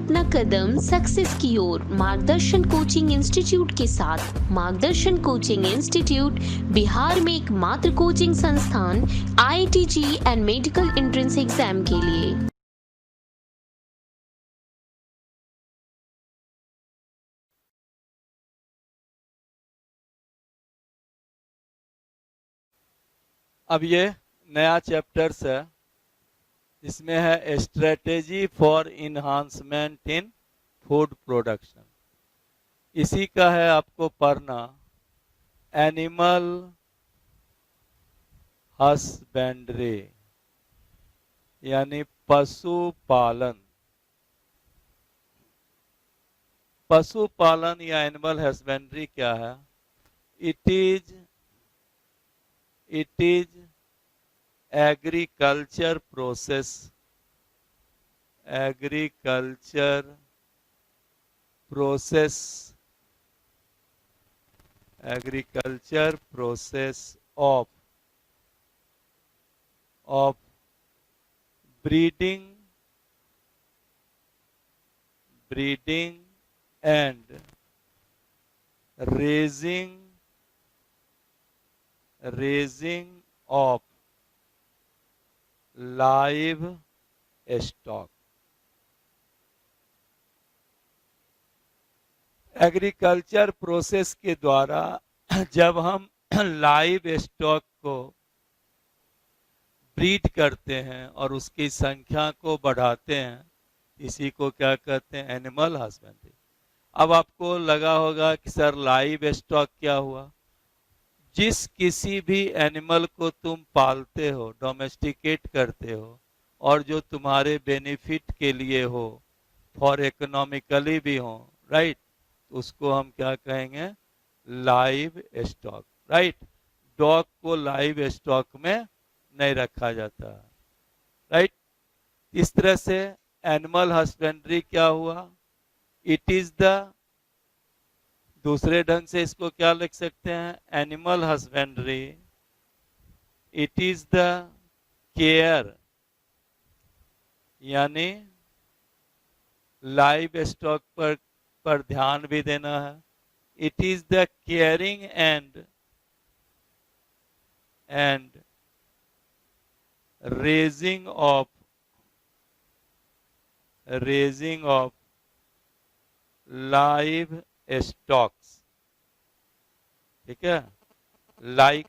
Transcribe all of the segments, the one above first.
अपना कदम सक्सेस की ओर मार्गदर्शन कोचिंग इंस्टीट्यूट के साथ। मार्गदर्शन कोचिंग इंस्टीट्यूट बिहार में एकमात्र कोचिंग संस्थान IIT and medical entrance exam के लिए। अब ये नया चैप्टर्स है, इसमें है strategy for enhancement in food production. इसी का है आपको पढ़ना एनिमल हस्बेंड्री यानी पशुपालन। पशुपालन या एनिमल हस्बेंड्री क्या है? It is agriculture process of breeding and raising of live stock. Agriculture process के द्वारा जब हम लाइव स्टॉक को ब्रीड करते हैं और उसकी संख्या को बढ़ाते हैं, इसी को क्या कहते हैं? Animal husbandry. अब आपको लगा होगा कि सर लाइव स्टॉक क्या हुआ? जिस किसी भी एनिमल को तुम पालते हो, डोमेस्टिकेट करते हो और जो तुम्हारे बेनिफिट के लिए हो, फॉर इकोनॉमिकली भी हो, राइट, उसको हम क्या कहेंगे? Live stock, right. डॉग को लाइव स्टॉक में नहीं रखा जाता, राइट। इस तरह से एनिमल हस्बेंड्री क्या हुआ? इट इज द, दूसरे ढंग से इसको क्या लिख सकते हैं? Animal husbandry it is the care, यानी लाइव स्टॉक पर ध्यान भी देना है। It is the caring and raising of live stocks, ठीक है। लाइक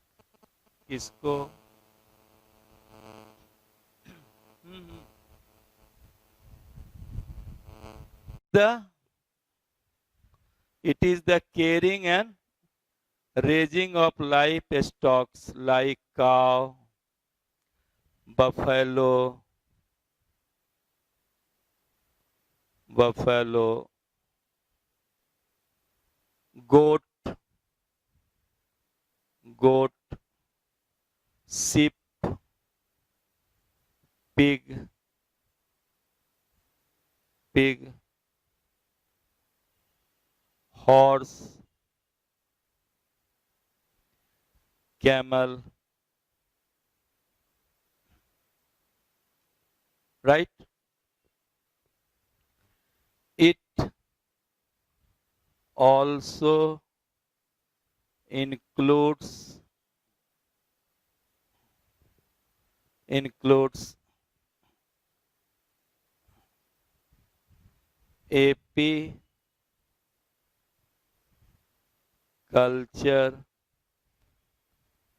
किसको? It is the caring and raising of livestock like cow, buffalo, goat, sheep, pig, horse, camel, right? It also includes apiculture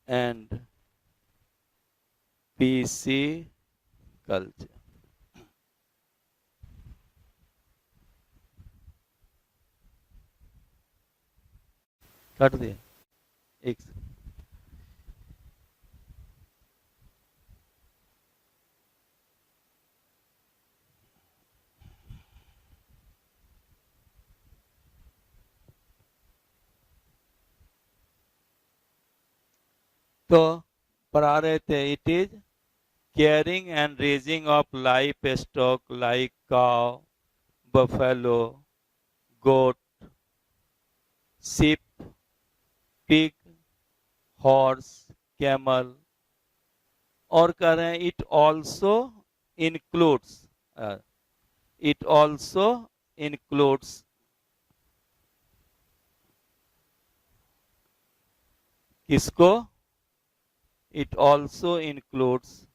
and pisciculture. काट दिए एक से। तो पढ़ा रहे थे it is caring and raising of livestock like cow, buffalo, goat, sheep, pig, horse, camel, और कह रहे हैं it also includes it also includes किसको? It also includes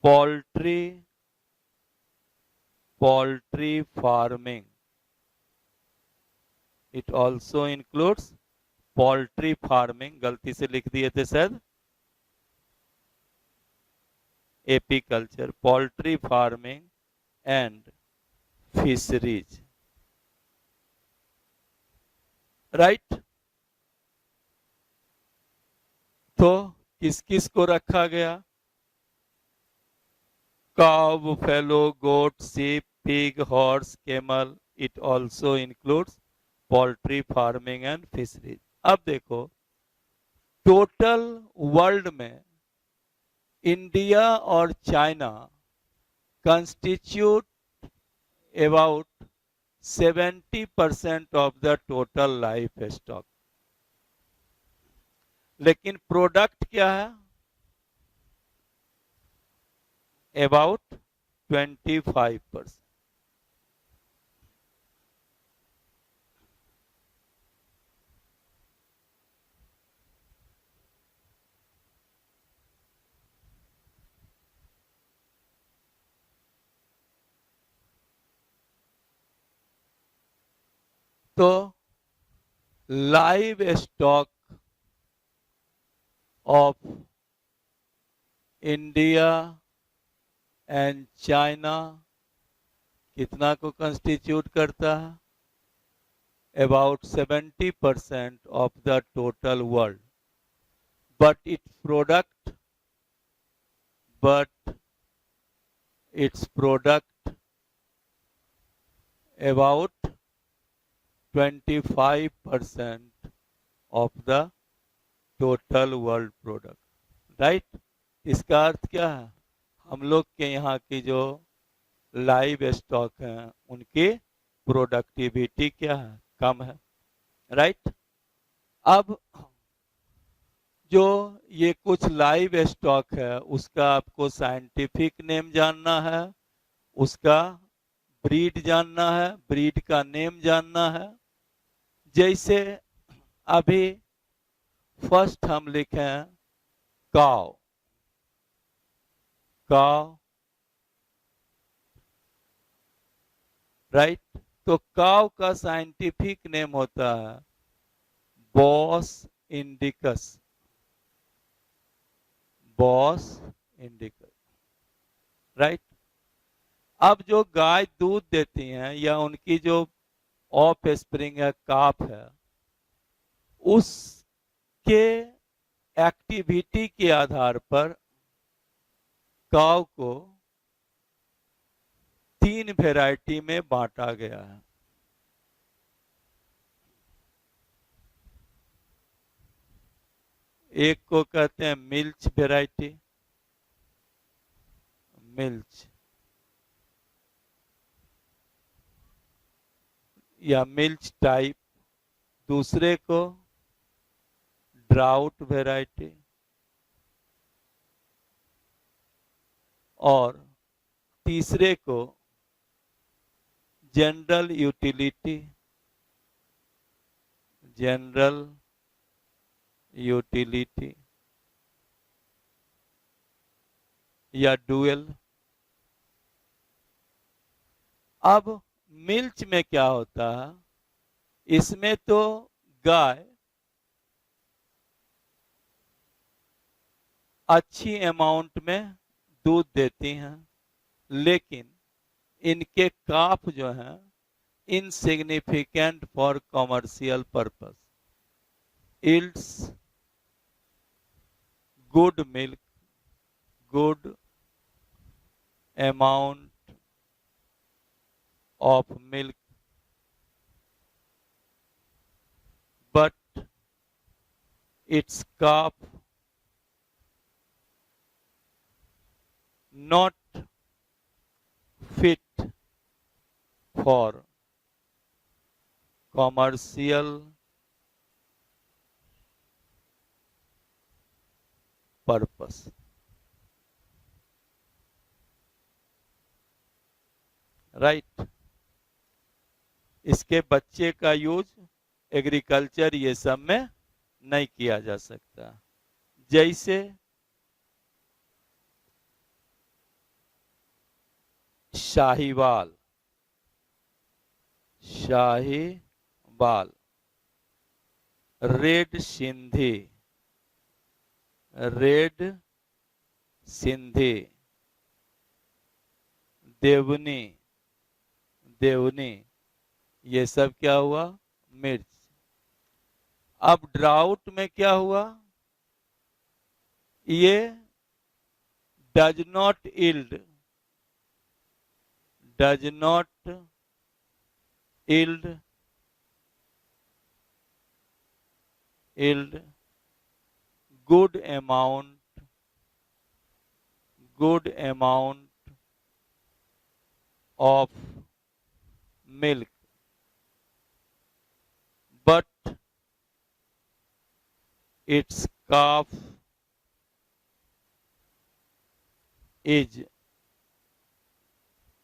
poultry farming. It also includes poultry farming. गलती से लिख दिए थे शायद, apiculture, poultry farming and fisheries. Right? तो किस किस को रखा गया? काव, buffalo, goat, sheep, pig, horse, camel. It also includes poultry farming and fisheries. अब देखो, टोटल वर्ल्ड में इंडिया और China constitute about 70% of the total life stock. लेकिन प्रोडक्ट क्या है? अबाउट 25%। तो live stock of India and China कितना को कंस्टिट्यूट करता है? About 70% of the total world. But it's product about 25% of the total world product. Right? इसका अर्थ क्या है? हम लोग के यहाँ की जो लाइव स्टॉक है उनकी प्रोडक्टिविटी क्या है? कम है। राइट? अब जो ये कुछ लाइव स्टॉक है उसका आपको साइंटिफिक नेम जानना है, उसका ब्रीड जानना है, ब्रीड का नेम जानना है। जैसे अभी फर्स्ट हम लिखें काव। काव, राइट? तो काव का साइंटिफिक नेम होता है Bos indicus. Bos indicus. Right? अब जो गाय दूध देती हैं या उनकी जो ऑफ स्प्रिंग है, काफ है, उसके एक्टिविटी के आधार पर काव को 3 वैरायटी में बांटा गया है। एक को कहते हैं मिल्च वैरायटी, मिल्च या मिल्च टाइप। दूसरे को ड्राउट वैरायटी और तीसरे को जनरल यूटिलिटी। जनरल यूटिलिटी या डुअल। अब मिल्च में क्या होता है? इसमें तो गाय अच्छी अमाउंट में दूध देती हैं, लेकिन इनके काफ जो हैं insignificant for commercial purpose. Yields good milk, good amount of milk, but its calf not fit for commercial purpose. Right. इसके बच्चे का यूज एग्रीकल्चर ये सब में नहीं किया जा सकता। जैसे शाहीवाल, शाहीवाल, रेड सिंधी, रेड सिंधी, देवनी, देवनी, ये सब क्या हुआ? मिर्च। अब ड्राउट में क्या हुआ? ये does not yield, does not yield, yield good amount of milk, but its calf is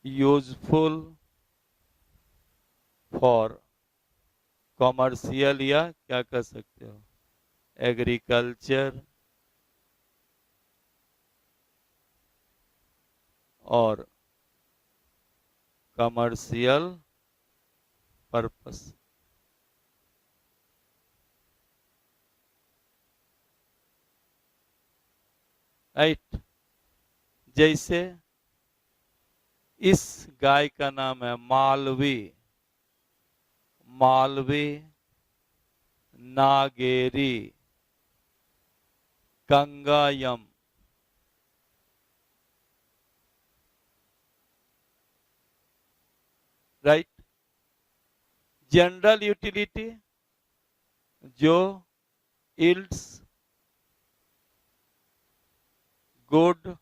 useful for commercial या क्या कह सकते हो, एग्रीकल्चर और कमर्शियल पर्पस। राइट। जैसे इस गाय का नाम है Malvi, Malvi, Nagori, Kangayam. Right. General utility जो yields good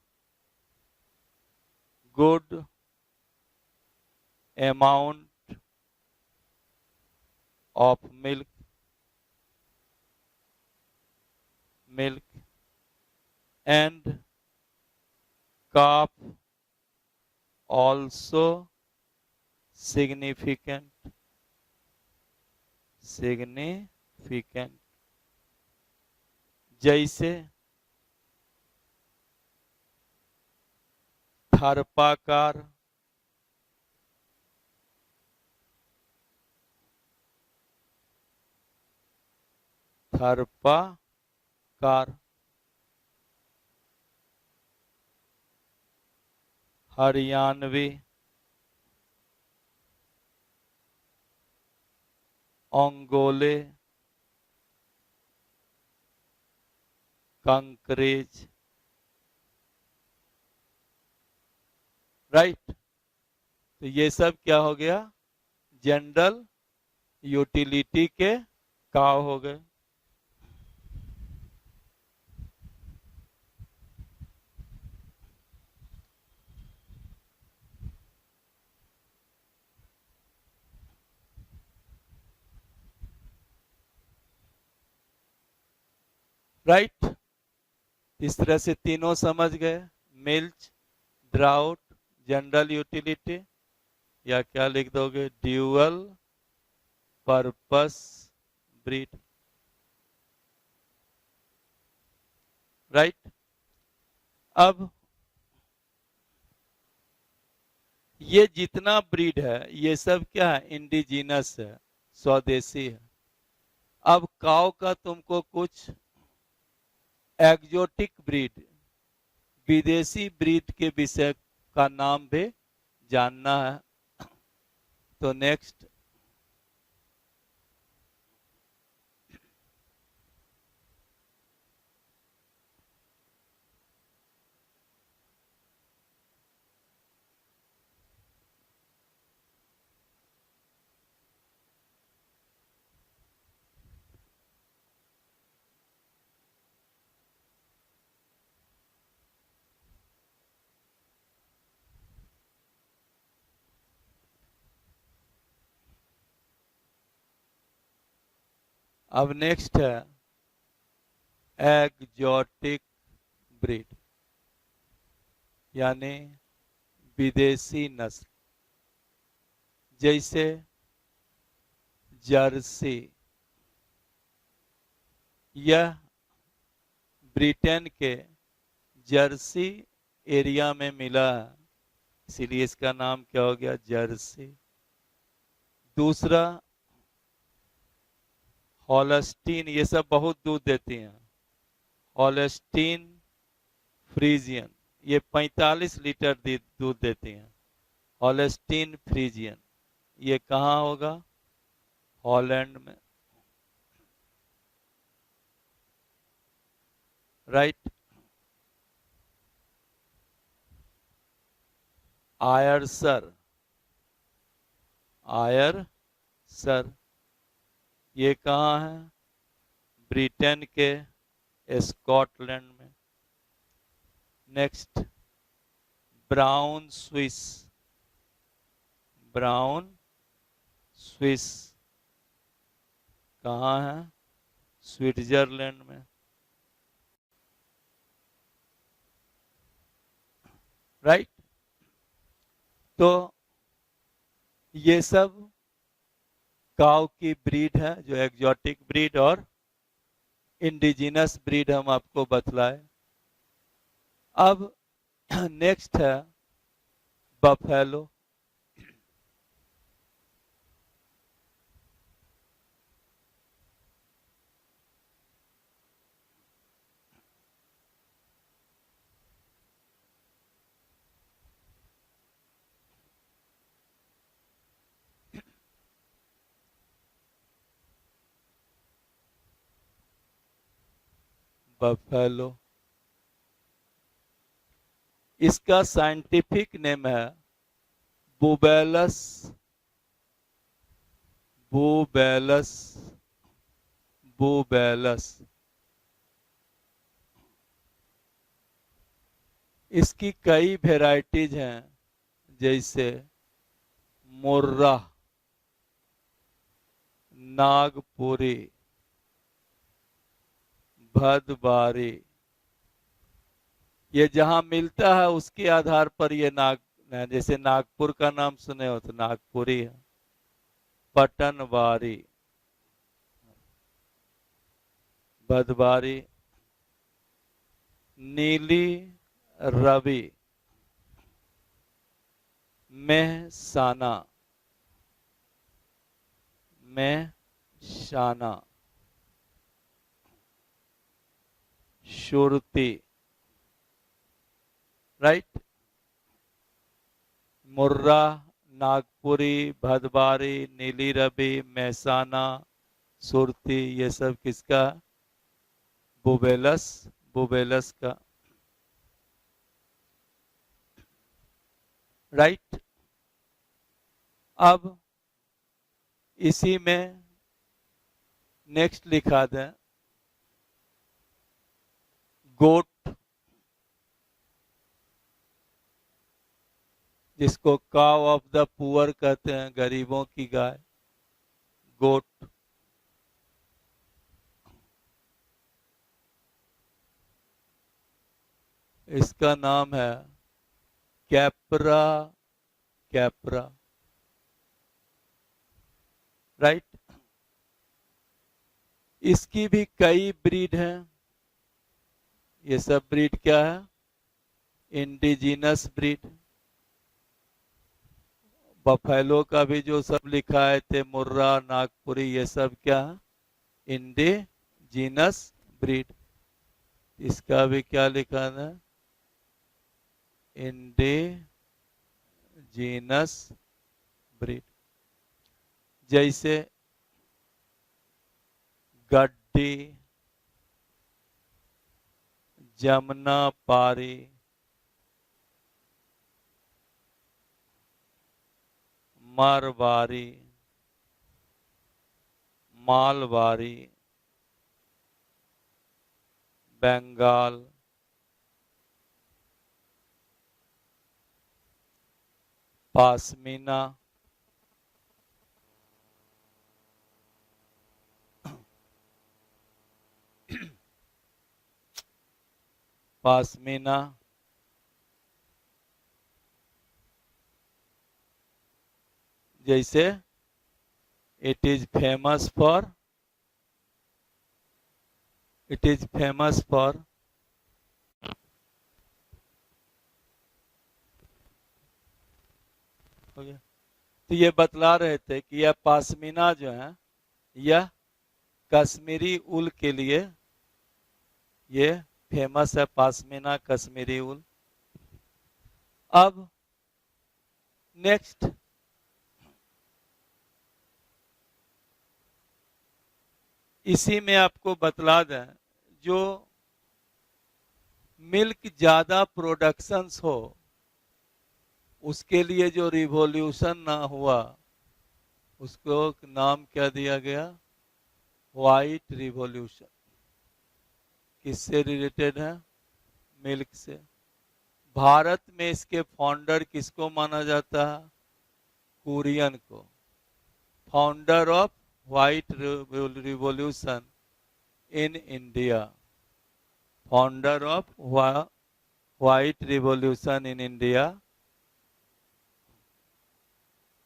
amount of milk and calf also significant, जैसे थर्पाकार, थर्पाकार, हरियाणवी, ओंगोले, कंकरेज। राइट। तो ये सब क्या हो गया? जनरल यूटिलिटी के काव हो गए। राइट। इस तरह से तीनों समझ गए, मिल्च, ड्राउट, जनरल यूटिलिटी, या क्या लिख दोगे? Dual purpose breed. राइट। अब ये जितना ब्रीड है ये सब क्या है? इंडिजिनस है, स्वदेशी है। अब काऊ का तुमको कुछ एग्जोटिक ब्रीड, विदेशी ब्रीड के विषय का नाम भी जानना है। तो नेक्स्ट, अब नेक्स्ट है एग्जोटिक ब्रीड, यानी विदेशी नस्ल। जैसे जर्सी, यह ब्रिटेन के जर्सी एरिया में मिला है, इसीलिए इसका नाम क्या हो गया, जर्सी। दूसरा हॉलस्टीन, ये सब बहुत दूध देती हैं। हॉलस्टीन फ्रीजियन, ये 45 लीटर दूध देती हैं। हॉलस्टीन फ्रीजियन, ये कहाँ होगा, हॉलैंड में, राइट। आयरसर, आयरसर, ये कहाँ है, ब्रिटेन के स्कॉटलैंड में। Next brown Swiss, brown Swiss कहाँ है, स्विट्जरलैंड में, राइट। तो ये सब काऊ की ब्रीड है, जो एग्जॉटिक ब्रीड और इंडिजिनस ब्रीड हम आपको बतलाए। अब नेक्स्ट है बफेलो। बफेलो, इसका साइंटिफिक नेम है बुबेलस, बुबेलस, बुबेलस। इसकी कई वेराइटीज हैं, जैसे मुर्रा, नागपुरी, भदबारी, ये जहां मिलता है उसके आधार पर ये जैसे नागपुर का नाम सुने हो तो नागपुरी है, पटनवारी, भदबारी, नीली रवि, मेहसाना, मेहसाना, शुरुती, राइट। मुर्रा, नागपुरी, भदबारी, नीली रवि, मेहसाना, सुरती, ये सब किसका, बुबेलस, बुबेलस का, राइट। अब इसी में नेक्स्ट लिखा दें गोट, जिसको काव ऑफ द पुअर कहते हैं, गरीबों की गाय, गोट। इसका नाम है कैप्रा, कैप्रा, राइट। इसकी भी कई ब्रीड हैं। ये सब ब्रीड क्या है, इंडिजिनस ब्रीड। बफेलो का भी जो सब लिखा है थे, मुर्रा, नागपुरी, ये सब क्या है, इंडिजिनस ब्रीड। इसका भी क्या लिखा है, इंडिजिनस ब्रीड। जैसे गड्डी, जमुना पारी, मारवारी, मालवारी, बंगाल, पासमीना, पासमीना, जैसे it is famous for, it is famous for, हो गया। तो ये बतला रहे थे कि यह पाशमीना जो है यह कश्मीरी उल के लिए ये फेमस है, पाशमीना कश्मीरी उल। अब नेक्स्ट, इसी में आपको बतला दें, जो मिल्क ज्यादा प्रोडक्शंस हो उसके लिए जो रिवॉल्यूशन ना हुआ उसको नाम क्या दिया गया, व्हाइट रिवॉल्यूशन। किससे रिलेटेड है, मिल्क से। भारत में इसके फाउंडर किसको माना जाता है, कुरियन को, founder of white revolution in India, founder of white revolution in India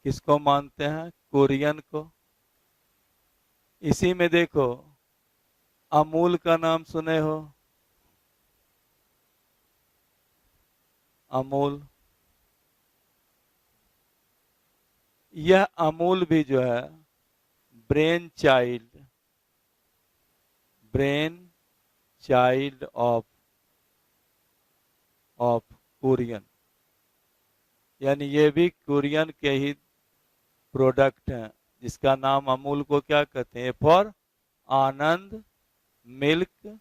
किसको मानते हैं, कुरियन को। इसी में देखो अमूल का नाम सुने हो, अमूल, यह अमूल भी जो है brain child, brain child of Kurien, यानी ये भी कुरियन के ही प्रोडक्ट हैं, जिसका नाम अमूल को क्या कहते हैं, for Anand milk,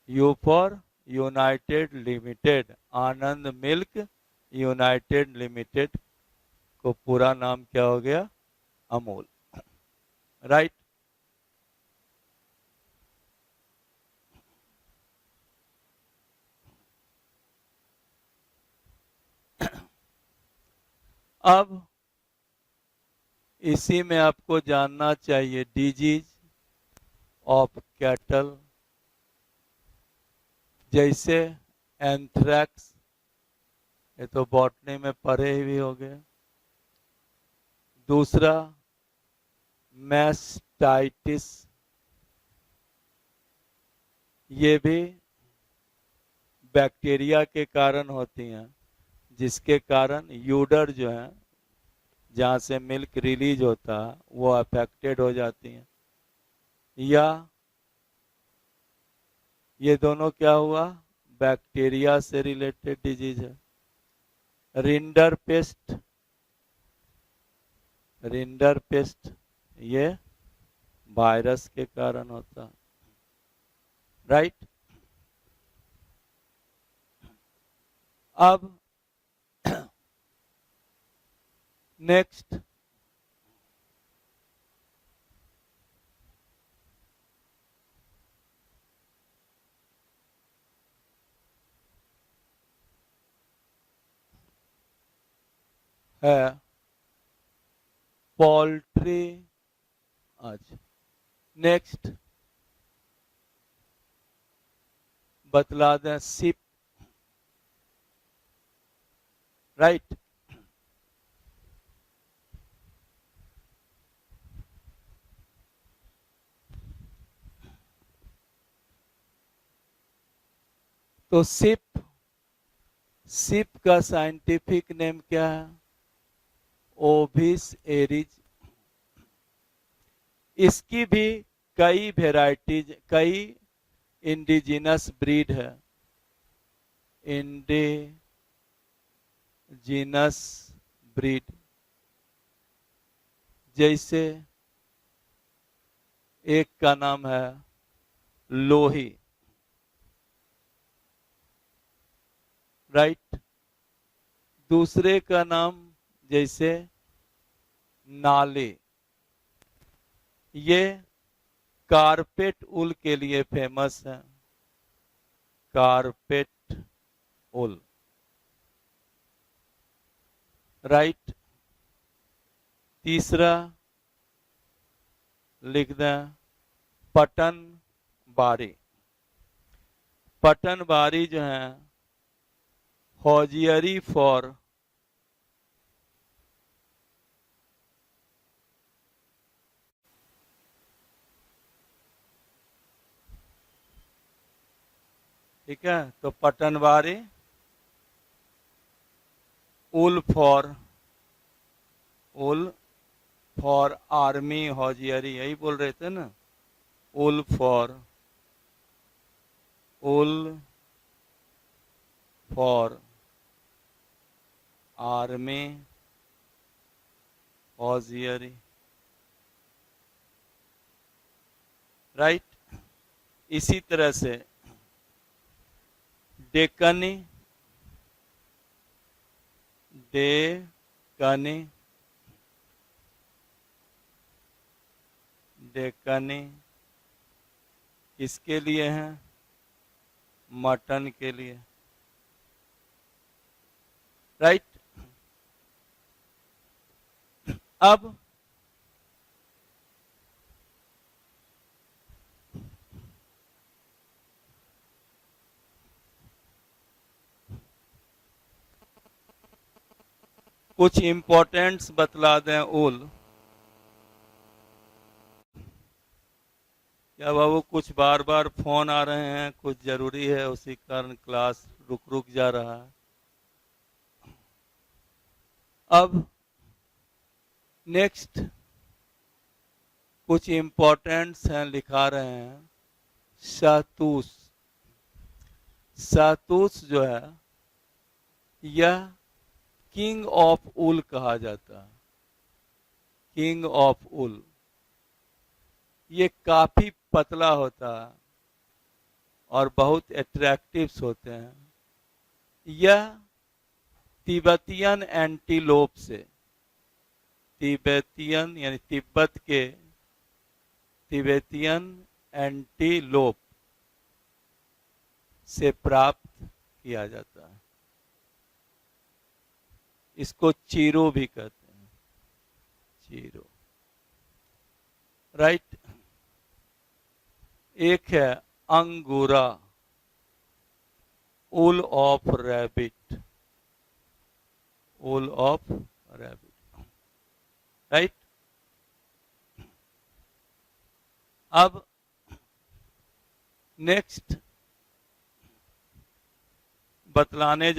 you for United limited, Anand milk United limited को पूरा नाम क्या हो गया, अमूल, राइट। अब इसी में आपको जानना चाहिए डिजीज ऑफ कैटल, जैसे एंथ्रैक्स, ये तो बॉटनी में पढ़े ही हो गए। दूसरा मैस्टाइटिस, ये भी बैक्टीरिया के कारण होती हैं, जिसके कारण यूडर जो है जहाँ से मिल्क रिलीज होता है वो अफेक्टेड हो जाती हैं। या ये दोनों क्या हुआ, बैक्टीरिया से रिलेटेड डिजीज है। रिंडर पेस्ट, रिंडर पेस्ट ये वायरस के कारण होता है, राइट। अब नेक्स्ट, है पोल्ट्री। आज नेक्स्ट बतला दें सिप, राइट। तो सिप, सिप का साइंटिफिक नेम क्या है, ओविस एरिज। इसकी भी कई वेराइटीज, कई इंडिजिनस ब्रीड है, इंडिजिनस ब्रीड, जैसे एक का नाम है लोही, राइट। दूसरे का नाम जैसे नाले, ये कारपेट उल के लिए फेमस है, कारपेट उल, राइट। तीसरा लिख दें पटन बारी, पटन बारी जो है हॉजियरी फॉर ठीक है, तो पटनवारी, उल फॉर आर्मी हौजियरी, यही बोल रहे थे ना, उल फॉर आर्मी हौजियरी, राइट। इसी तरह से डेकनी, डेकनी किसके लिए हैं? मटन के लिए, राइट। अब कुछ इंपॉर्टेंट्स बतला दें ऊल। क्या बाबू कुछ बार बार फोन आ रहे हैं, कुछ जरूरी है, उसी कारण क्लास रुक जा रहा है। अब नेक्स्ट कुछ इंपॉर्टेंट्स हैं, लिखा रहे हैं। शहतूश जो है यह किंग ऑफ ऊल कहा जाता है, किंग ऑफ ऊल। ये काफी पतला होता है और बहुत अट्रैक्टिव होते हैं। यह तिब्बतियन एंटीलोप से, तिब्बतियन यानी तिब्बत के तिब्बतियन एंटीलोप से प्राप्त किया जाता है। इसको चीरो भी कहते हैं, चीरो, राइट। एक है angora, wool of rabbit, wool of rabbit, right. अब नेक्स्ट बतलाने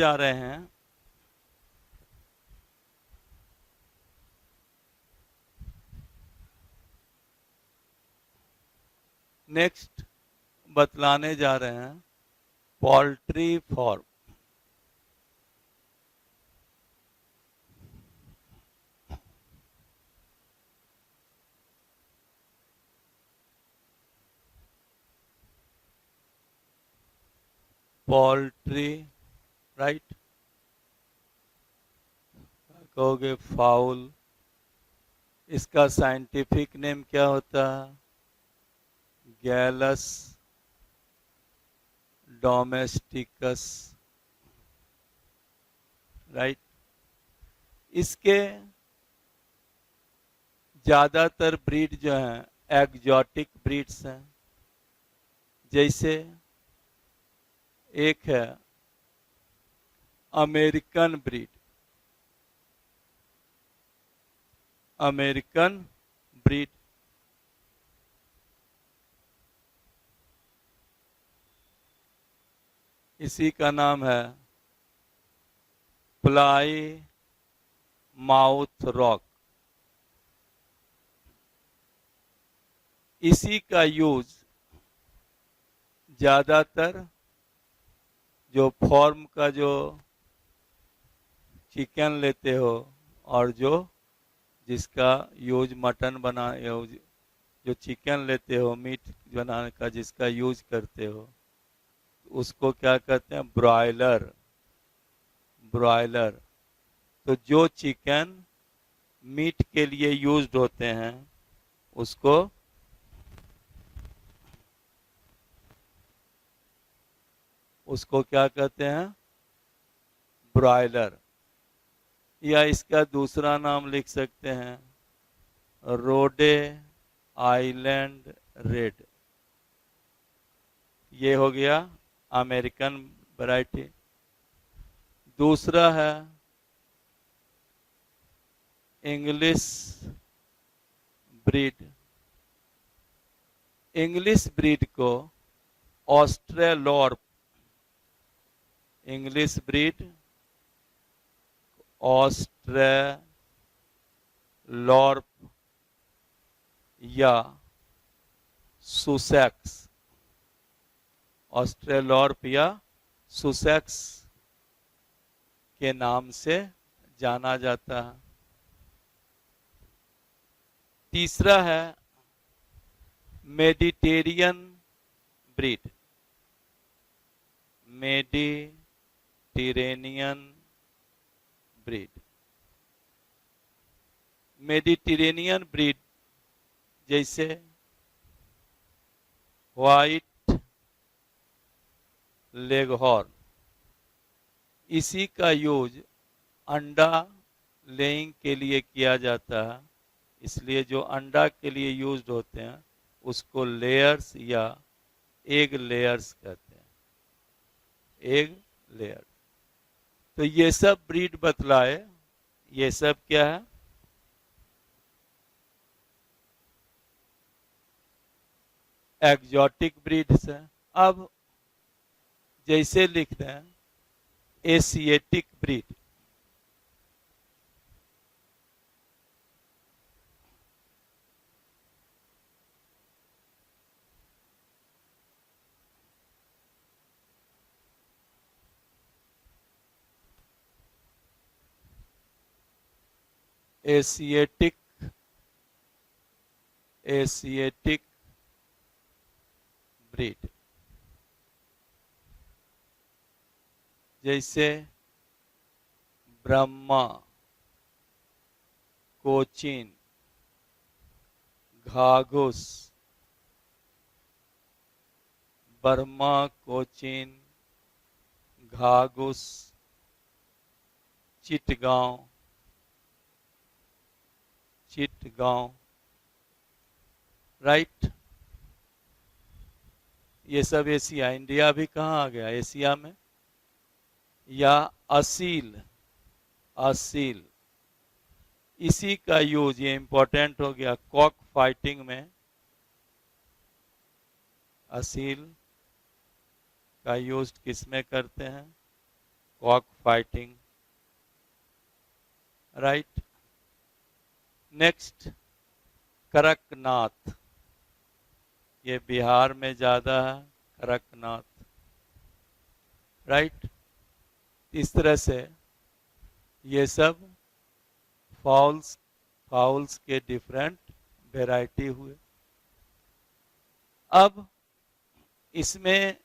जा रहे हैं पोल्ट्री फार्म। Poultry, right. कहोगे फाउल, इसका साइंटिफिक नेम क्या होता है? Gallus domesticus, right. इसके ज्यादातर ब्रीड जो हैं एक्जॉटिक ब्रीड्स हैं। जैसे एक है अमेरिकन ब्रीड, अमेरिकन ब्रीड, इसी का नाम है प्लाई माउथ रॉक। इसी का यूज ज्यादातर जो फॉर्म का जो चिकन लेते हो और जो जिसका यूज मटन बना, जो चिकन लेते हो मीट बनाने का जिसका यूज करते हो, उसको क्या कहते हैं? Broiler, broiler. तो जो चिकन मीट के लिए यूज्ड होते हैं उसको क्या कहते हैं? ब्रॉयलर। या इसका दूसरा नाम लिख सकते हैं रोडे आइलैंड रेड। ये हो गया अमेरिकन वैरायटी। दूसरा है इंग्लिश ब्रीड। इंग्लिश ब्रीड को ऑस्ट्रेलोर्प इंग्लिश ब्रीड, ऑस्ट्रेलॉर्प या सुसेक्स, ऑस्ट्रेलॉर्प या सुसेक्स के नाम से जाना जाता है। तीसरा है Mediterranean breed, Mediterranean breed. Mediterranean breed जैसे व्हाइट लेगहॉर्न, इसी का यूज अंडा लेइंग के लिए किया जाता है, इसलिए जो अंडा के लिए यूज्ड होते हैं उसको लेयर्स या एग लेयर्स कहते हैं, एग लेयर। तो ये सब ब्रीड बतलाए, ये सब क्या है, एक्जोटिक ब्रीड्स है। अब जैसे लिखते हैं Asiatic breed, Asiatic, Asiatic breed जैसे ब्रह्मा, कोचिन, घाघुस, बर्मा, कोचिन, घाघुस, चिटगांव, चिटगांव, राइट। ये सब एशिया, इंडिया भी कहाँ आ गया एशिया में। या असील, असील, इसी का यूज, ये इंपॉर्टेंट हो गया, कॉक फाइटिंग में असील का यूज किस में करते हैं, cock fighting, right. Next Kadaknath, ये बिहार में ज्यादा है, करकनाथ, राइट। इस तरह से ये सब फाउल्स के डिफरेंट वैरायटी हुए। अब इसमें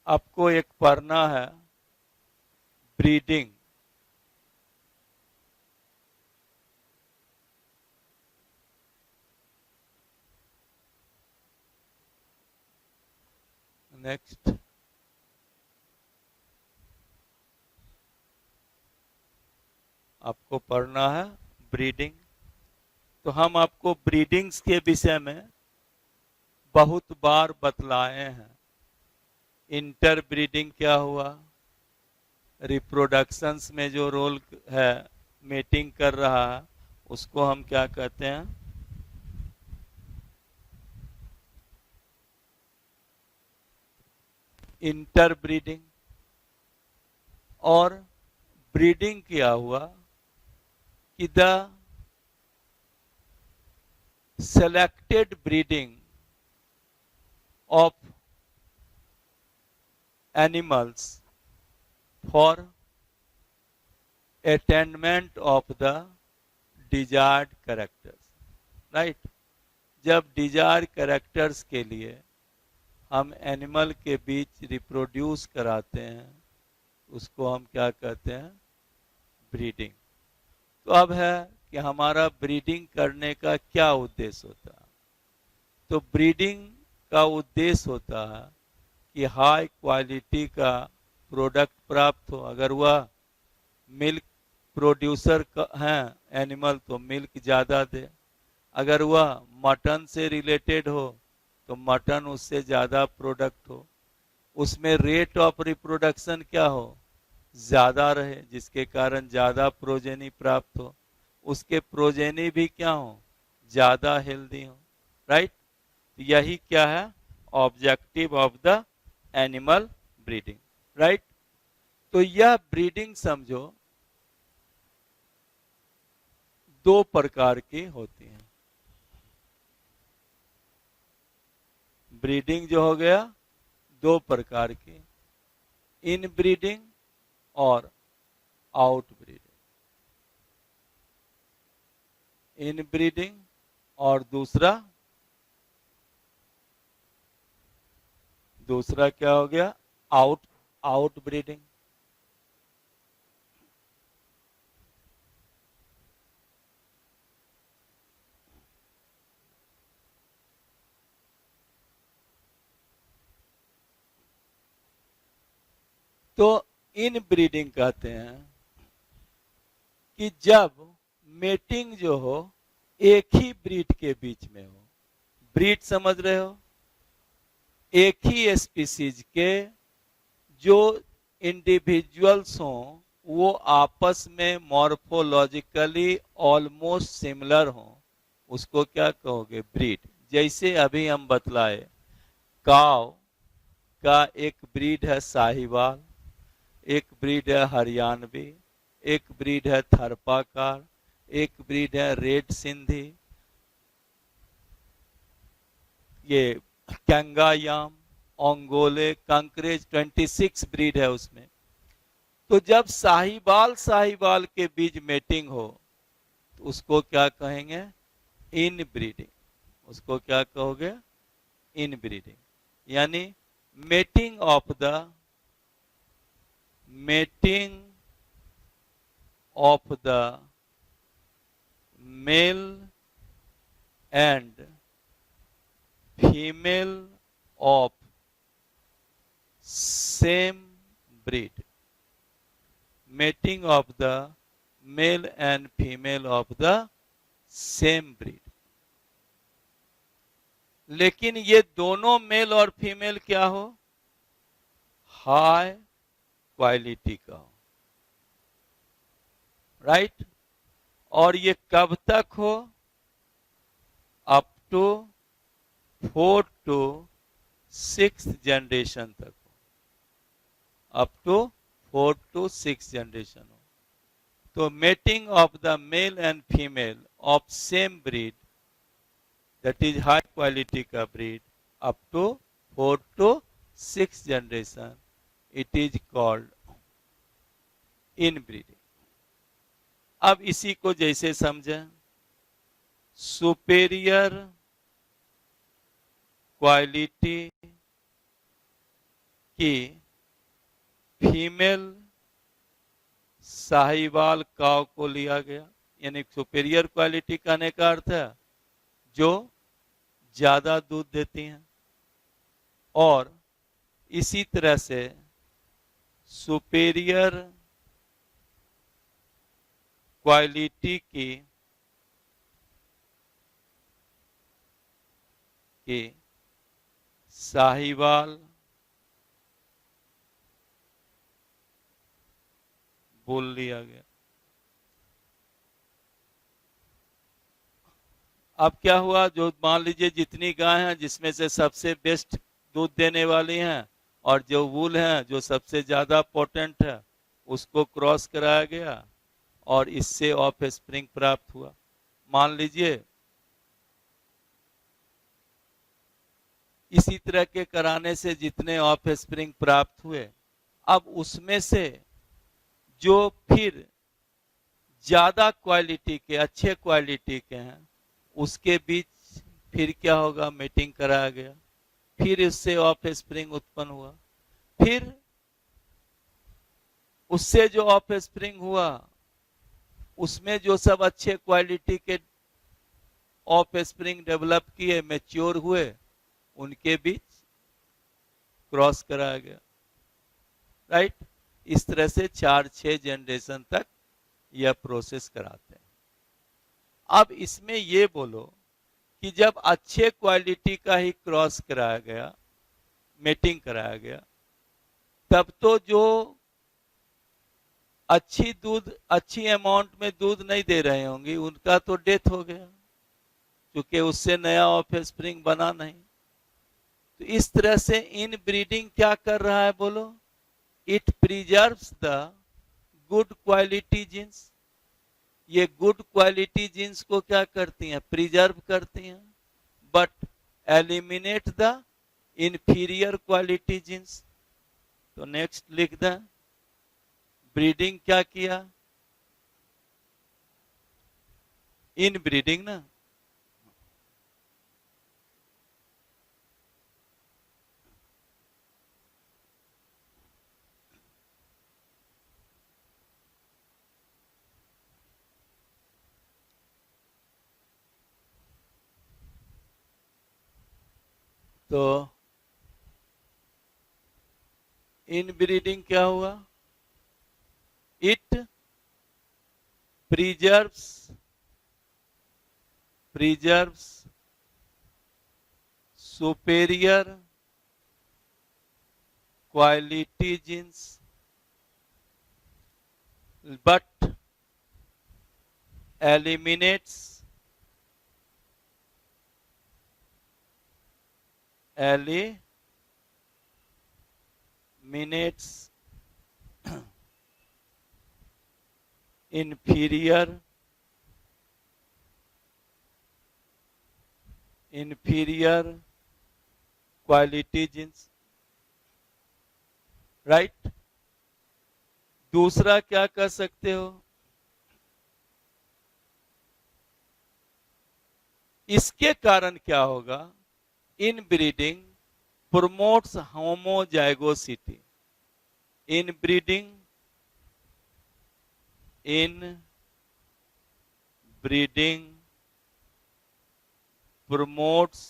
आपको एक पढ़ना है ब्रीडिंग। नेक्स्ट आपको पढ़ना है ब्रीडिंग। तो हम आपको ब्रीडिंग्स के विषय में बहुत बार बतलाए हैं। इंटर ब्रीडिंग क्या हुआ, रिप्रोडक्शंस में जो रोल है, मेटिंग कर रहा है, उसको हम क्या कहते हैं, इंटर ब्रीडिंग। और ब्रीडिंग क्या हुआ कि the selected breeding of animals for attainment of the desired characters, right। जब डिजायर कैरेक्टर्स के लिए हम एनिमल के बीच रिप्रोड्यूस कराते हैं, उसको हम क्या कहते हैं, ब्रीडिंग। तो अब है कि हमारा ब्रीडिंग करने का क्या उद्देश्य होता है। तो ब्रीडिंग का उद्देश्य होता है कि हाई क्वालिटी का प्रोडक्ट प्राप्त हो। अगर वह मिल्क प्रोड्यूसर है एनिमल तो मिल्क ज़्यादा दे, अगर वह मटन से रिलेटेड हो तो मटन उससे ज़्यादा प्रोडक्ट हो, उसमें रेट ऑफ रिप्रोडक्शन क्या हो, ज़्यादा रहे, जिसके कारण ज़्यादा प्रोजेनी प्राप्त हो, उसके प्रोजेनी भी क्या हो, ज़्यादा हेल्दी हो, राइट। यही क्या है, objective of the animal breeding, right. तो यह ब्रीडिंग समझो दो प्रकार की होती है। ब्रीडिंग जो हो गया दो प्रकार की, इन ब्रीडिंग और आउट ब्रीडिंग। इन ब्रीडिंग और दूसरा क्या हो गया, आउट ब्रीडिंग। तो इन ब्रीडिंग कहते हैं कि जब मेटिंग जो हो एक ही ब्रीड के बीच में हो। ब्रीड समझ रहे हो, एक ही स्पीसीज के जो इंडिविजुअल्स हों वो आपस में मॉर्फोलॉजिकली ऑलमोस्ट सिमिलर हों, उसको क्या कहोगे, ब्रीड। जैसे अभी हम बतलाए, काव का एक ब्रीड है साहिवाल, एक ब्रीड है हरियाणवी, एक ब्रीड है थरपाकार, एक ब्रीड है रेड सिंधी, ये कैंगायाम, ओंगोले, कंकरेज, 26 ब्रीड है उसमें। तो जब साहिवाल के बीच मेटिंग हो तो उसको क्या कहेंगे, इन ब्रीडिंग। उसको क्या कहोगे, इन ब्रीडिंग। यानी mating of the male and female of same breed. Mating of the male and female of the same breed. लेकिन ये दोनों मेल और फीमेल क्या हो, हाई क्वालिटी का हो, राइट। और ये कब तक हो, अप टू 4 to 6 जनरेशन तक हो, अप टू 4 to 6 जनरेशन हो। तो mating of the male and female of same breed, that is high quality का breed, up to 4 to 6 generation, it is called inbreeding. अब इसी को जैसे समझें, सुपेरियर क्वालिटी की फीमेल साहिवाल काव को लिया गया। यानी सुपेरियर क्वालिटी कहने का अर्थ है जो ज्यादा दूध देती हैं, और इसी तरह से सुपेरियर क्वालिटी की साहिवाल बोल लिया गया। अब क्या हुआ, जो मान लीजिए जितनी गाय हैं जिसमें से सबसे बेस्ट दूध देने वाली हैं और जो वूल है जो सबसे ज्यादा पोटेंट है, उसको क्रॉस कराया गया और इससे ऑफ स्प्रिंग प्राप्त हुआ। मान लीजिए इसी तरह के कराने से जितने ऑफ स्प्रिंग प्राप्त हुए, अब उसमें से जो फिर ज्यादा क्वालिटी के, अच्छे क्वालिटी के हैं, उसके बीच फिर क्या होगा, मेटिंग कराया गया, फिर इससे ऑफ स्प्रिंग उत्पन्न हुआ। फिर उससे जो ऑफ स्प्रिंग हुआ उसमें जो सब अच्छे क्वालिटी के ऑफ स्प्रिंग डेवलप किए, मैच्योर हुए, उनके बीच क्रॉस कराया गया, राइट। इस तरह से 4-6 जनरेशन तक यह प्रोसेस कराते हैं। अब इसमें ये बोलो कि जब अच्छे क्वालिटी का ही क्रॉस कराया गया, मेटिंग कराया गया, तब तो जो अच्छी अमाउंट में दूध नहीं दे रहे होंगे, उनका तो डेथ हो गया, क्योंकि उससे नया ऑफ स्प्रिंग बना नहीं। तो इस तरह से इन ब्रीडिंग क्या कर रहा है, बोलो, it preserves the good quality genes. ये गुड क्वालिटी जीन्स को क्या करती हैं? प्रिजर्व करती हैं, but eliminate the inferior quality genes. तो नेक्स्ट लिख दें, ब्रीडिंग क्या किया? इन ब्रीडिंग ना, तो इन ब्रीडिंग क्या हुआ? It preserves superior quality genes, but eliminates inferior quality genes, right. दूसरा क्या कर सकते हो? इसके कारण क्या होगा? Inbreeding promotes homozygosity. Inbreeding promotes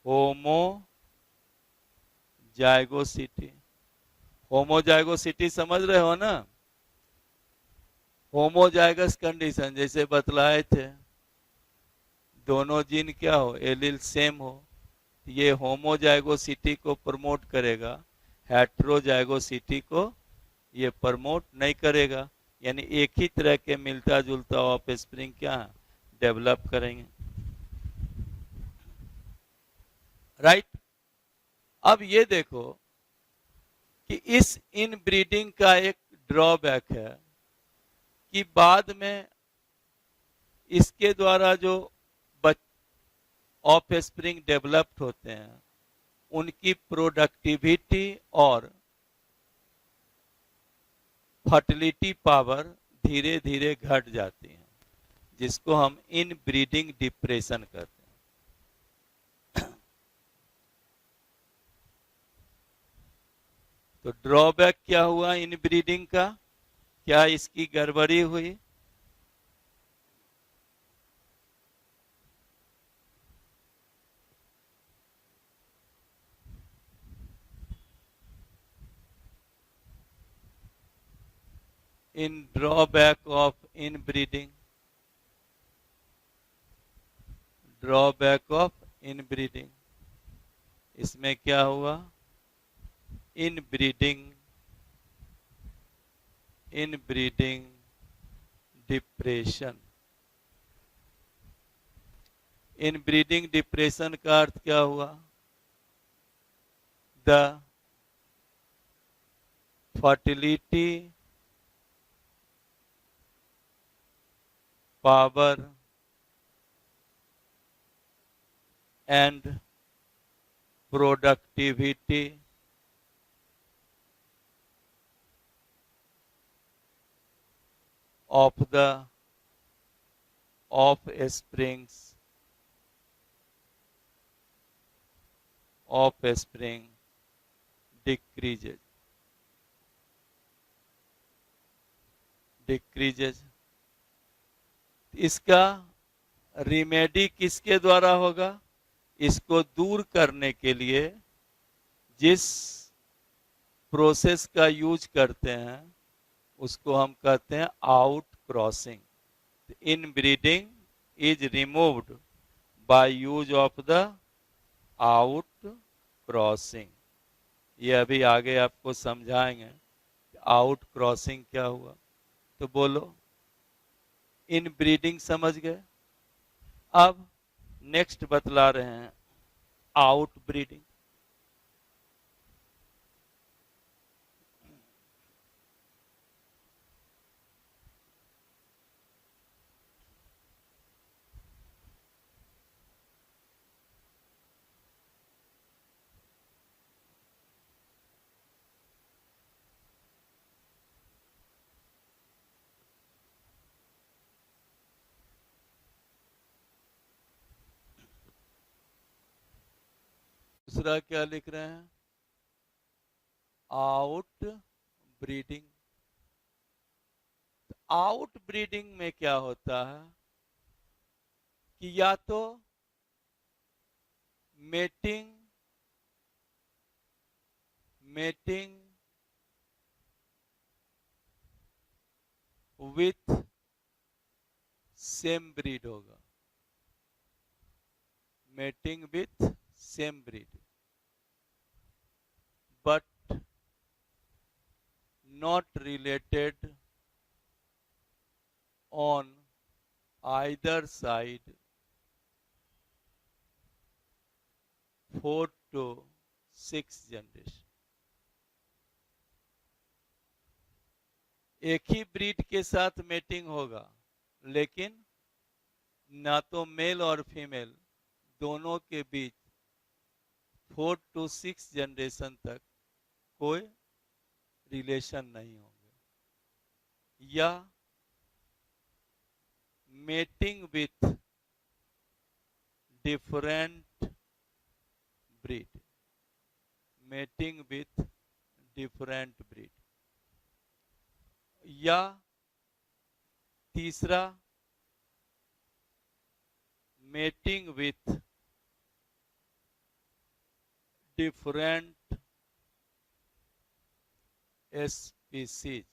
homozygosity. Homozygosity समझ रहे हो ना? होमोजाइगस कंडीशन जैसे बतलाए थे, दोनों जीन क्या हो? एलील सेम हो। ये होमोजाइगोसिटी को प्रमोट करेगा, हेट्रोजाइगोसिटी को ये प्रमोट नहीं करेगा। यानी एक ही तरह के मिलता जुलता ऑफस्प्रिंग क्या डेवलप करेंगे, राइट। अब ये देखो कि इस इनब्रीडिंग का एक ड्रॉबैक है कि बाद में इसके द्वारा जो ऑफ स्प्रिंग डेवलप्ड होते हैं उनकी प्रोडक्टिविटी और फर्टिलिटी पावर धीरे धीरे घट जाती है, जिसको हम इन ब्रीडिंग डिप्रेशन कहते हैं। तो ड्रॉबैक क्या हुआ इन ब्रीडिंग का? क्या इसकी गड़बड़ी हुई? इन drawback of inbreeding, drawback of inbreeding, इसमें क्या हुआ? Inbreeding depression. इनब्रीडिंग डिप्रेशन का अर्थ क्या हुआ? The fertility power and productivity of the offspring decreases। इसका रिमेडी किसके द्वारा होगा? इसको दूर करने के लिए जिस प्रोसेस का यूज करते हैं उसको हम कहते हैं out crossing. In breeding is removed by use of the out crossing. ये अभी आगे आपको समझाएंगे आउट क्रॉसिंग क्या हुआ। तो बोलो, इन ब्रीडिंग समझ गए। अब नेक्स्ट बतला रहे हैं आउट ब्रीडिंग। दूसरा क्या लिख रहे हैं, आउट ब्रीडिंग। आउट ब्रीडिंग में क्या होता है कि या तो मेटिंग विथ सेम ब्रीड होगा, mating with same breed, but not related on either side 4 to 6 generation. एक ही ब्रीड के साथ मेटिंग होगा, लेकिन ना तो मेल और फीमेल दोनों के बीच 4 to 6 जनरेशन तक कोई रिलेशन नहीं होंगे, या mating with different breed, mating with different breed, या तीसरा मेटिंग विथ डिफरेंट स्पीसीज,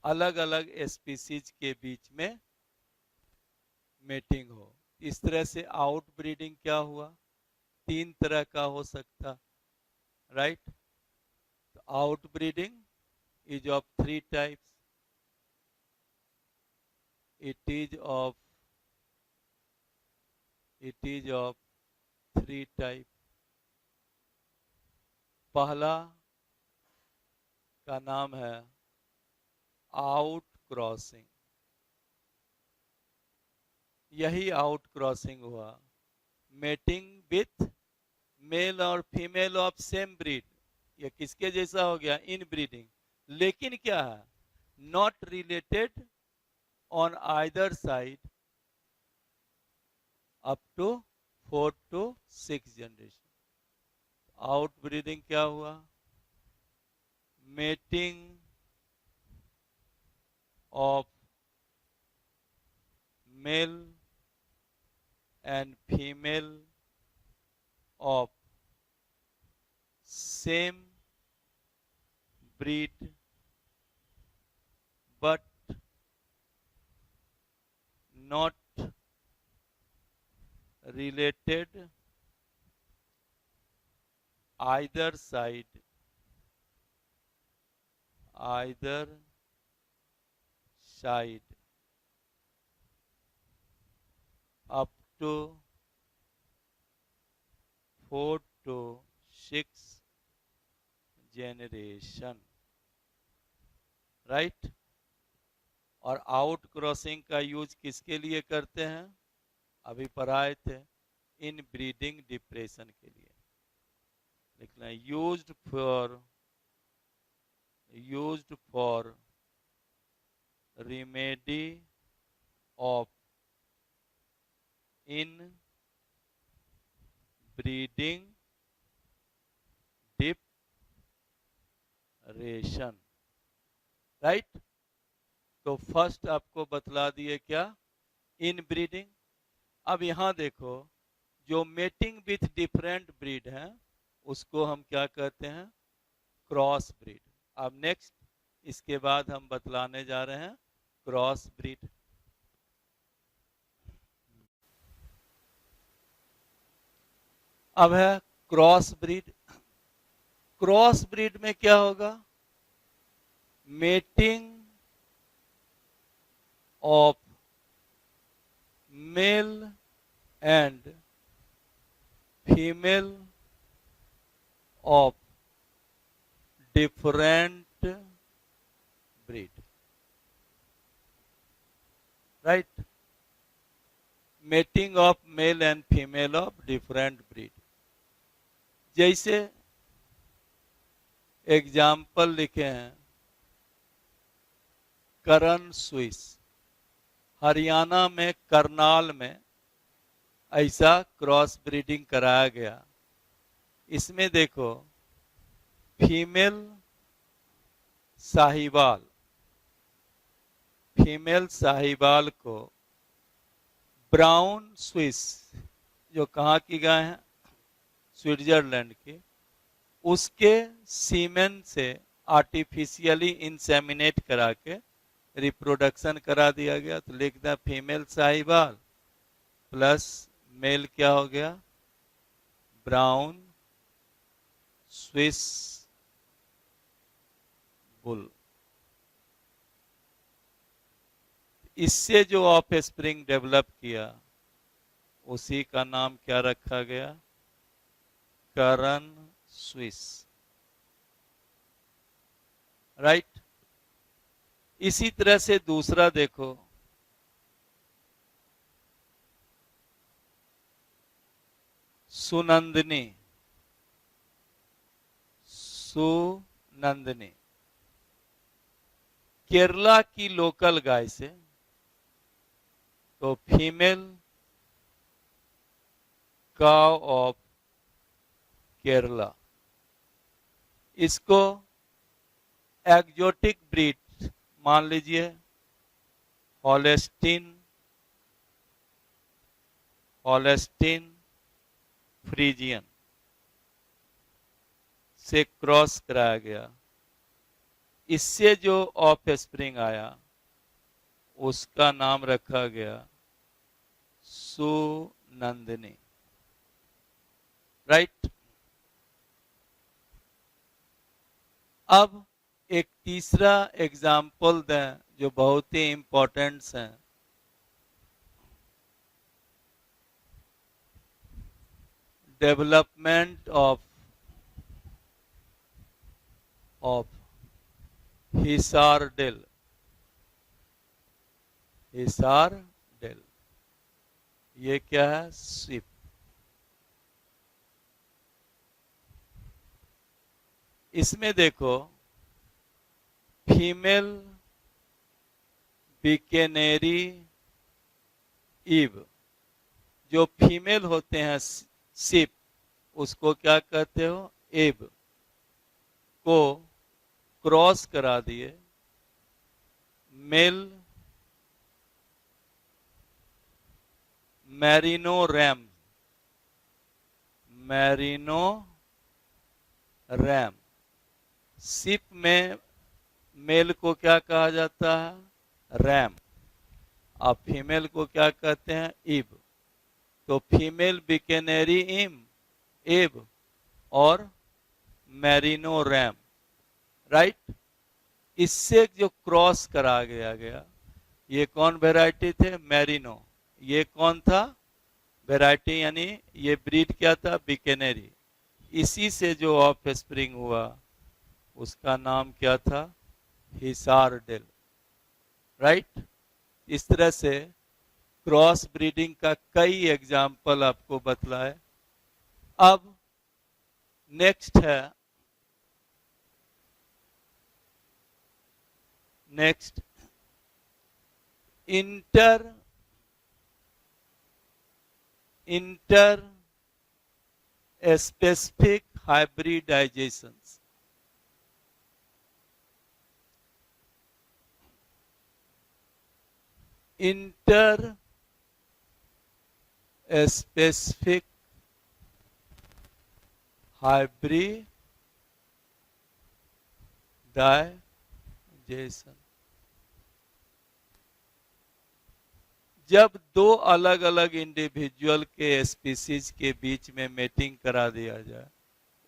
अलग अलग स्पीसीज के बीच में मेटिंग हो। इस तरह से आउट ब्रीडिंग क्या हुआ, 3 तरह का हो सकता, राइट। तो out breeding is of 3 types, it is of 3 type. पहला का नाम है आउट क्रॉसिंग, यही आउट क्रॉसिंग हुआ, मेटिंग विथ मेल और फीमेल ऑफ सेम ब्रीड, ये किसके जैसा हो गया, इन ब्रीडिंग, लेकिन क्या है, not related on either side up to 4 to 6 generation. Outbreeding क्या हुआ, mating of male and female of same breed but not related either side up to 4 to 6 generation, right. और आउट क्रॉसिंग का use किसके लिए करते हैं, अभी पढ़ाए थे, इन ब्रीडिंग डिप्रेशन के लिए लिखना है, used for remedy of in breeding depression, right. तो फर्स्ट आपको बतला दिए क्या, इन ब्रीडिंग। अब यहां देखो, जो मेटिंग विथ डिफरेंट ब्रीड है उसको हम क्या कहते हैं, क्रॉस ब्रीड। अब नेक्स्ट इसके बाद हम बतलाने जा रहे हैं क्रॉस ब्रीड। अब है क्रॉस ब्रीड। क्रॉस ब्रीड में क्या होगा, mating of male and female of different breed, right. Mating of male and female of different breed, जैसे एग्जाम्पल लिखे हैं, करण स्विस, हरियाणा में करनाल में ऐसा क्रॉस ब्रीडिंग कराया गया, इसमें देखो फीमेल साहिवाल, फीमेल साहिवाल को ब्राउन स्विस, जो कहाँ की गाय है, स्विट्जरलैंड की, उसके सीमेन से आर्टिफिशियली इंसेमिनेट करा के रिप्रोडक्शन करा दिया गया। तो लिख दें फीमेल साहिवाल प्लस मेल क्या हो गया, ब्राउन स्विस बुल। इससे जो ऑफ स्प्रिंग डेवलप किया उसी का नाम क्या रखा गया, करन स्विस, राइट। इसी तरह से दूसरा देखो, सुनंदनी, सुनंदनी केरला की लोकल गाय से, तो फीमेल काउ ऑफ केरला, इसको एक्जोटिक ब्रीड मान लीजिए, हॉलेस्टीन, हॉलेस्टीन फ्रीजियन से क्रॉस कराया गया। इससे जो ऑफ स्प्रिंग आया उसका नाम रखा गया सुनंदनी, राइट। अब एक तीसरा एग्जाम्पल दें जो बहुत ही इंपॉर्टेंट है। Development of Hisar dale, Hisar dale, ये क्या है, स्विप। इसमें देखो फीमेल बिकेनेरी ईव, जो फीमेल होते हैं सिप, उसको क्या कहते हो, एब, को क्रॉस करा दिए male merino ram, merino ram. Sheep में मेल को क्या कहा जाता है, रैम, और फीमेल को क्या कहते हैं, ईब। तो फीमेल बिकेनेरी इम एब और मैरिनो रैम, राइट। इससे जो क्रॉस करा गया, ये कौन वैरायटी थे, मैरिनो। ये कौन था, वैरायटी, यानी ये ब्रीड क्या था, बिकेनेरी। इसी से जो ऑफ स्प्रिंग हुआ उसका नाम क्या था, हिसार डेल, राइट। इस तरह से क्रॉस ब्रीडिंग का कई एग्जाम्पल आपको बतलाए। अब नेक्स्ट है, next interspecific hybridisation. Interspecific hybridisation, जब दो अलग अलग इंडिविजुअल के स्पीसीज के बीच में मेटिंग करा दिया जाए,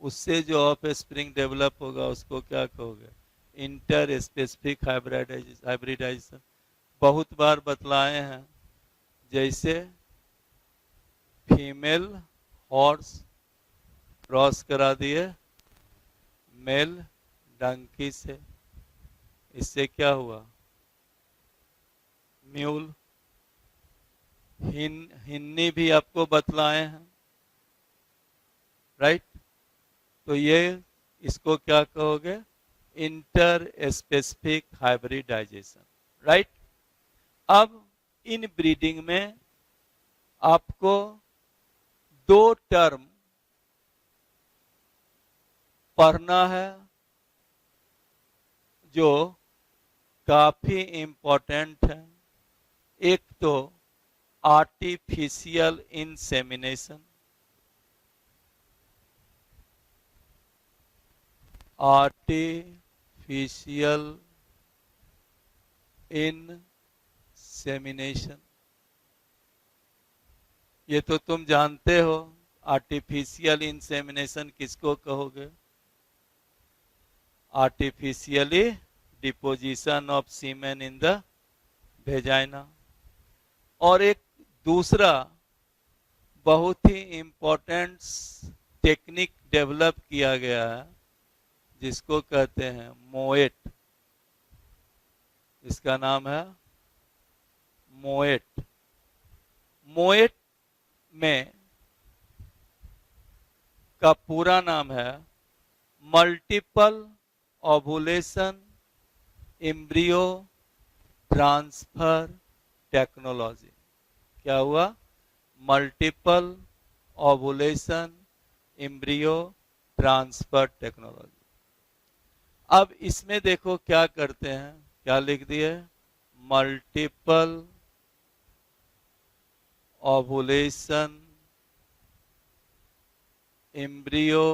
उससे जो ऑफ स्प्रिंग डेवलप होगा उसको क्या कहोगे, इंटर स्पेसिफिक हाइब्रिडाइजेशन। बहुत बार बतलाए हैं, जैसे फीमेल हॉर्स क्रॉस करा दिए मेल डंकी से, इससे क्या हुआ, म्यूल। हिन्नी भी आपको बतलाए हैं, राइट। तो ये इसको क्या कहोगे, इंटर स्पेसिफिक हाइब्रिडाइजेशन, राइट। अब इन ब्रीडिंग में आपको दो टर्म पढ़ना है जो काफी इम्पोर्टेंट है। एक तो आर्टिफिशियल इंसेमिनेशन, आर्टिफिशियल इंसेमिनेशन, ये तो तुम जानते हो। आर्टिफिशियल इंसेमिनेशन किसको कहोगे? Artificially deposition of semen in the vagina. और एक दूसरा बहुत ही इंपॉर्टेंट टेक्निक डेवलप किया गया है जिसको कहते हैं मोएट। इसका नाम है मोएट। मोएट में का पूरा नाम है multiple ovulation embryo transfer technology. क्या हुआ? Multiple ovulation embryo transfer technology. अब इसमें देखो क्या करते हैं, क्या लिख दिए? Multiple ovulation embryo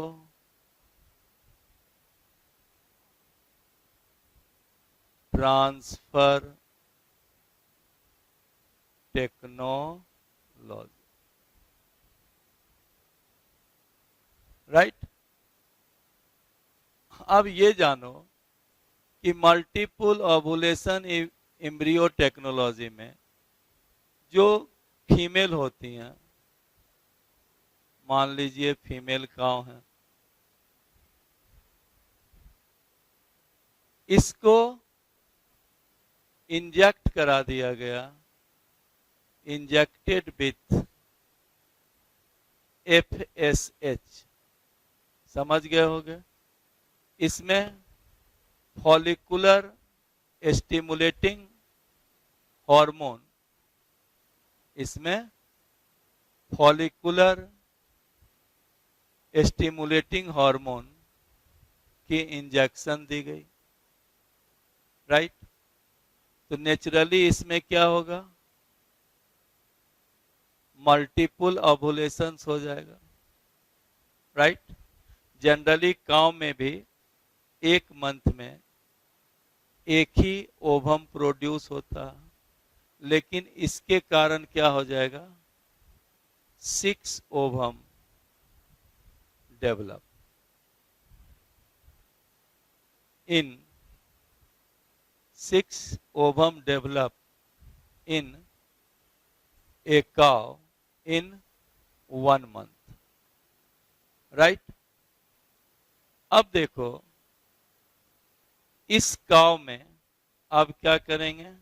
transfer technology. Right. अब ये जानो कि मल्टीपल ओवुलेशन एम्ब्रियो टेक्नोलॉजी में जो फीमेल होती हैं, मान लीजिए फीमेल काऊ है, इसको इंजेक्ट करा दिया गया, इंजेक्टेड विथ FSH। समझ गए होंगे? इसमें फॉलिकुलर स्टिमुलेटिंग हार्मोन, इसमें फॉलिकुलर स्टिमुलेटिंग हार्मोन की इंजेक्शन दी गई। राइट। तो नेचुरली इसमें क्या होगा? मल्टीपल ओवुलेशंस हो जाएगा। राइट। जनरली काऊ में भी एक मंथ में एक ही ओवम प्रोड्यूस होता है, लेकिन इसके कारण क्या हो जाएगा? 6 ovum develop in 6 ovum develop in a cow in 1 month। Right. अब देखो इस काव में अब क्या करेंगे?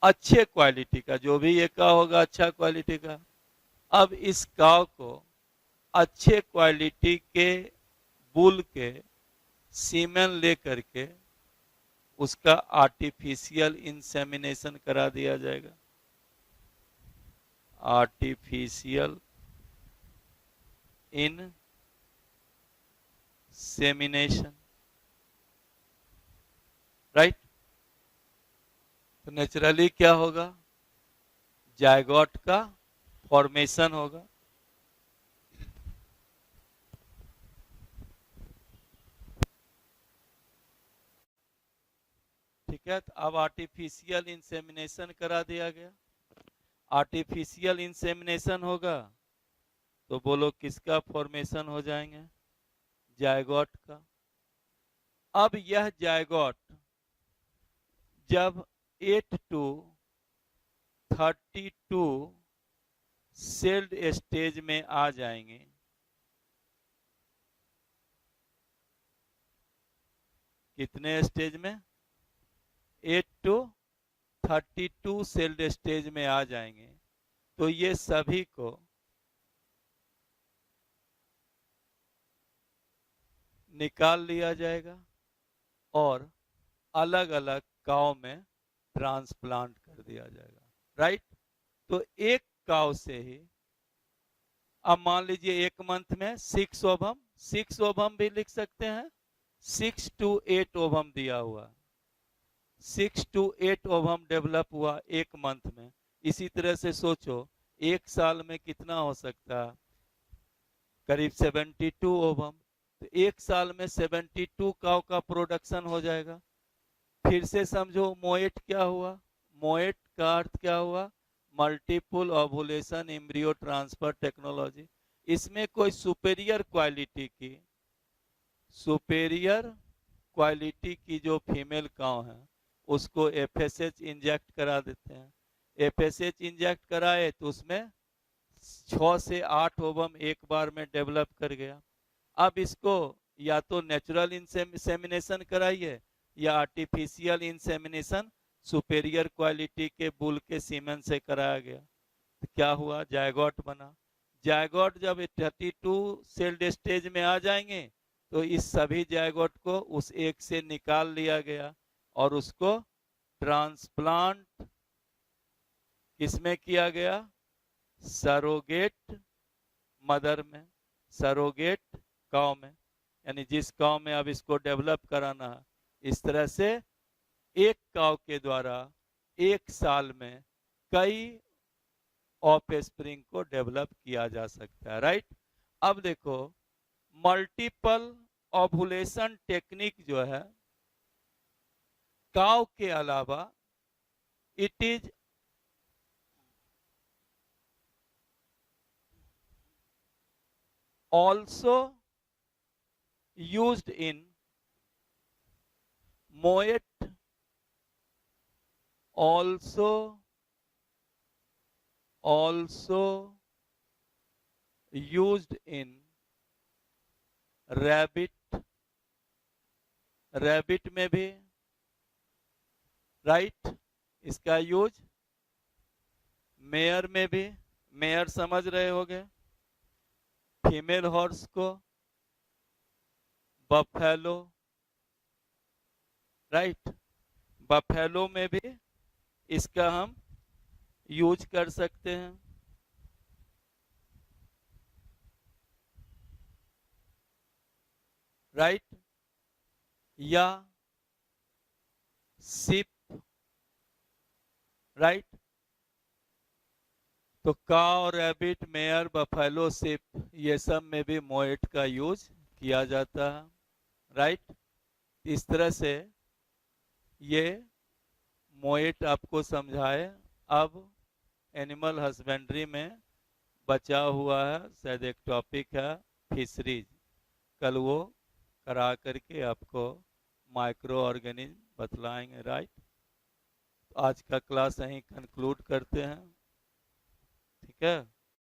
अच्छे क्वालिटी का, जो भी ये काव होगा अच्छा क्वालिटी का। अब इस काव को अच्छे क्वालिटी के बुल के सीमेन ले करके उसका आर्टिफिशियल इंसेमिनेशन करा दिया जाएगा। Artificial insemination. राइट। तो नेचुरली क्या होगा? जायगोट का फॉर्मेशन होगा। ठीक है। तो अब आर्टिफिशियल इंसेमिनेशन करा दिया गया। आर्टिफिशियल इंसेमिनेशन होगा तो बोलो किसका फॉर्मेशन हो जाएंगे? जायगोट का। अब यह जायगोट जब 8 to 32 सेल्ड स्टेज में आ जाएंगे, कितने स्टेज में? 8 to 32 सेल्ड स्टेज में आ जाएंगे, तो ये सभी को निकाल लिया जाएगा और अलग अलग काव में ट्रांसप्लांट कर दिया जाएगा। राइट। तो एक काव से ही अब मान लीजिए एक मंथ में 6 ओवम 6 ओहम भी लिख सकते हैं, 6 to 8 ओहम दिया हुआ, 6 to 8 ओहम डेवलप हुआ एक मंथ में। इसी तरह से सोचो एक साल में कितना हो सकता है, करीब 72 ओहम। तो एक साल में 72 काउ का प्रोडक्शन हो जाएगा। फिर से समझो मोएट क्या हुआ, मोएट का अर्थ क्या हुआ, multiple ovulation embryo transfer technology. इसमें कोई सुपेरियर क्वालिटी की जो फीमेल काउ है उसको एफएसएच इंजेक्ट करा देते हैं। एफएसएच इंजेक्ट कराए तो उसमें 6 से 8 ओवम एक बार में डेवलप कर गया। अब इसको या तो नेचुरल इंसेमिनेशन कराइए या आर्टिफिशियल इंसेमिनेशन सुपेरियर क्वालिटी के बुल के सीमेन से कराया गया। तो क्या हुआ, जायगोट बना। जायगोट जब 32 सेल्ड स्टेज में आ जाएंगे तो इस सभी जायगोट को उस एक से निकाल लिया गया और उसको ट्रांसप्लांट किसमें किया गया, सरोगेट मदर में, सरोगेट काउ में, यानी जिस काउ में अब इसको डेवलप कराना है। इस तरह से एक काउ के द्वारा एक साल में कई ऑफ स्प्रिंग को डेवलप किया जा सकता है, राइट। अब देखो मल्टीपल ओवुलेशन टेक्निक जो है काउ के अलावा it is also used in moet, also used in rabbit, rabbit में भी, राइट, इसका यूज मेयर में भी, मेयर समझ रहे होंगे, फीमेल हॉर्स को, बफेलो, राइट, बफेलो में भी इसका हम यूज कर सकते हैं। राइट, या सिप, राइट। तो cow, rabbit, mare, buffalo, sheep, ये सब में भी मोएट का यूज किया जाता है, राइट। इस तरह से ये मोएट आपको समझाए। अब एनिमल हस्बेंड्री में बचा हुआ है शायद एक टॉपिक है फिशरीज, कल वो करा करके आपको माइक्रो ऑर्गेनिज्म बतलाएंगे, राइट। तो आज का क्लास यहीं कंक्लूड करते हैं, ठीक है।